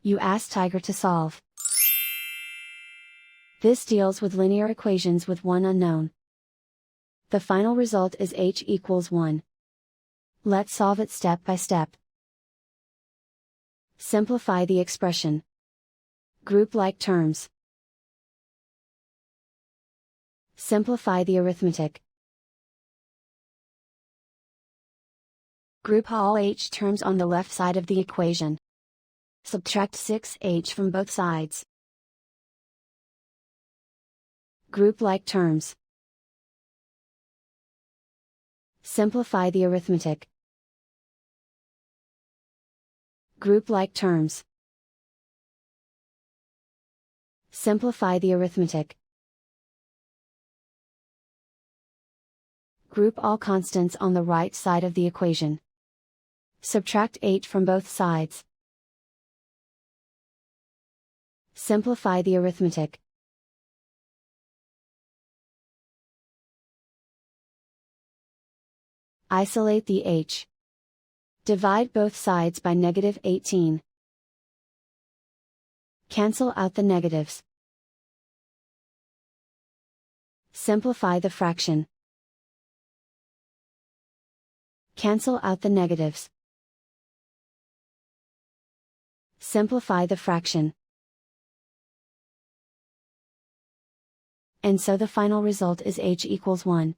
You ask Tiger to solve. This deals with linear equations with one unknown. The final result is h equals 1. Let's solve it step by step. Simplify the expression. Group like terms. Simplify the arithmetic. Group all h terms on the left side of the equation. Subtract 6h from both sides. Group like terms. Simplify the arithmetic. Group like terms. Simplify the arithmetic. Group all constants on the right side of the equation. Subtract h from both sides. Simplify the arithmetic. Isolate the h. Divide both sides by -18. Cancel out the negatives. Simplify the fraction. Cancel out the negatives. Simplify the fraction. And so the final result is h equals 1.